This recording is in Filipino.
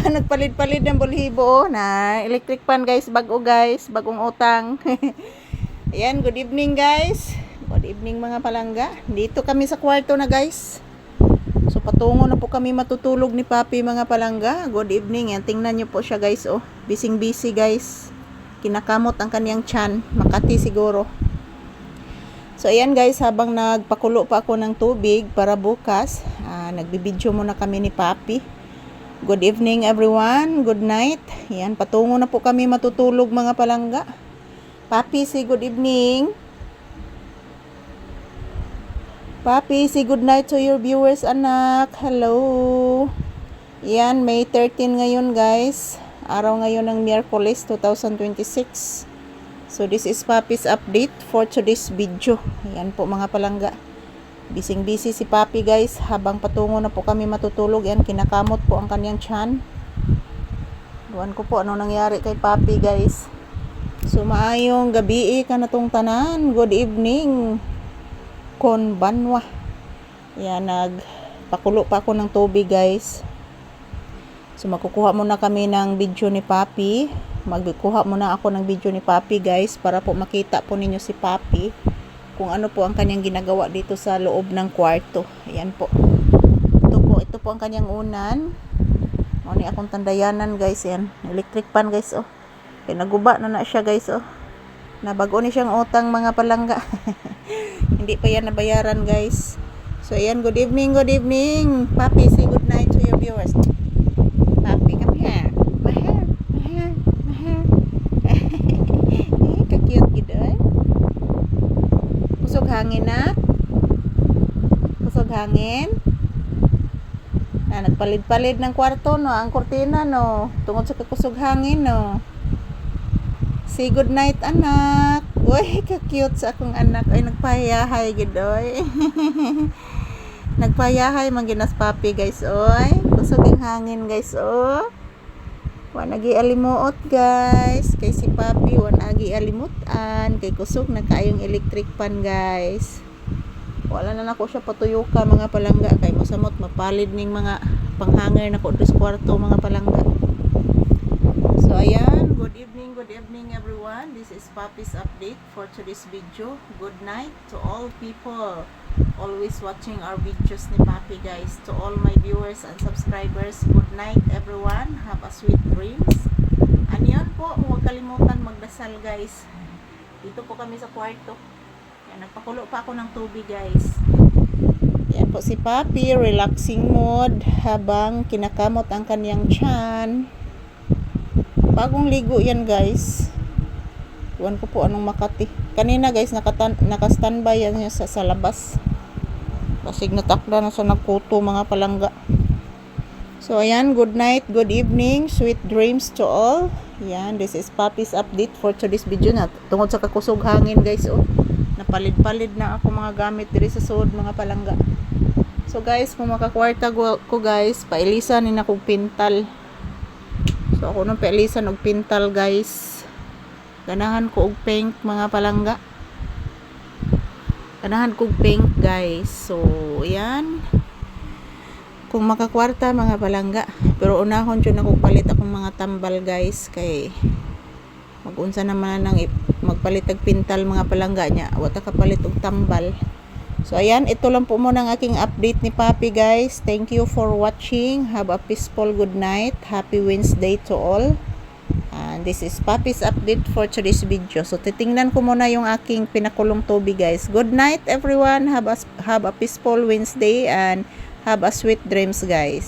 Nagpalit-palit ng bulhibo na electric pan guys, bago guys, bagong utang. Ayan, good evening guys. Good evening mga palangga. Dito kami sa kwarto na guys. So patungo na po kami matutulog ni Papi mga palangga. Good evening. Yan, tingnan nyo po siya guys. Oh, busy guys. Kinakamot ang kaniyang tiyan. Makati siguro. So ayan guys, habang nagpakulo pa ako ng tubig para bukas, nagbibideo muna kami ni Papi. Good evening everyone, good night. Yan, patungo na po kami matutulog mga palangga. Papi, say good evening. Papi, say good night to your viewers anak. Hello. Yan, May 13 ngayon guys. Araw ngayon ng Miyerkules 2026. So this is Papi's update for today's video. Yan po mga palangga. Busy si Papi guys, habang patungo na po kami matutulog. Yan, kinakamot po ang kanyang tiyan. Duwan ko po ano nangyari kay Papi guys. So maayong gabi ka na tong tanan. Good evening konbanwa. Yan, nagpakulo pa ako ng tubig guys. So magkukuha muna kami ng video ni Papi. Magkukuha muna ako ng video ni Papi guys, para po makita po ninyo si Papi kung ano po ang kanyang ginagawa dito sa loob ng kwarto. Ayan po. Ito po ang kanyang unan. Ano ni akong tandayanan guys. Yan, electric pan guys. Oh, naguba na siya guys. Oh, nabago ni siyang utang mga palangga. Hindi pa yan nabayaran guys. So ayan, good evening. Papi, say good night to your viewers. Papi, come here. Mahal. Ka-cute gitu eh. Kusog hangin na. Kusog hangin. Nagpalid-palid ng kwarto no, ang kurtina no, tungod sa kusog hangin no. Say good night anak. Uy, ka-cute sa akong anak. Ay, nagpayahay gidoy. Nagpayahay man ginas Papi guys. Oy, kusog ang hangin guys. Oh, wanagi alimuot guys. Kay si Papi wanagi alimutan. Kay kusog na kayong electric pan guys. Wala na nako siya patuyuka mga palangga. Kay masamot mapalid ning mga panghanger na ko sa kwarto mga palangga. So ayan, good evening everyone. This is Papi's update for today's video. Good night to all people always watching our videos ni Papi guys. To all my viewers and subscribers, good night everyone. Have a sweet dreams. Yan po, huwag kalimutan magdasal guys. Dito po kami sa kwarto. Yan, nagpakulo pa ako ng tubig guys. Yan po si Papi, relaxing mood habang kinakamot ang kanyang tiyan. Bagong ligo yan guys. Iwan ko po anong Makati. Kanina guys, naka-standby yan sa labas. Kasig natakda na sa nagkuto mga palangga. So ayan, good night, good evening, sweet dreams to all. Yan, this is Papi's update for today's video na tungod sa kakusog hangin guys. Oh, napalid-palid na ako mga gamit diri sa sud mga palangga. So guys, kung makakwarta ko guys, pailisan ni na kog pintal. So ako nung pailisan og pintal guys. Ganahan ko og pink mga palangga. Ganahan ko og pink guys. So yan, kung makakwarta mga palangga. Pero unahon dyan ako palit akong mga tambal guys. Kay magunsa naman nang magpalit og pintal mga palangga nya. Wata ka palit og tambal. So ayan, ito lang po muna ang aking update ni Papi guys. Thank you for watching. Have a peaceful good night. Happy Wednesday to all. And this is Papi's update for today's video. So titingnan ko muna yung aking pinakulong tubig guys. Good night everyone. Have a peaceful Wednesday and have a sweet dreams guys.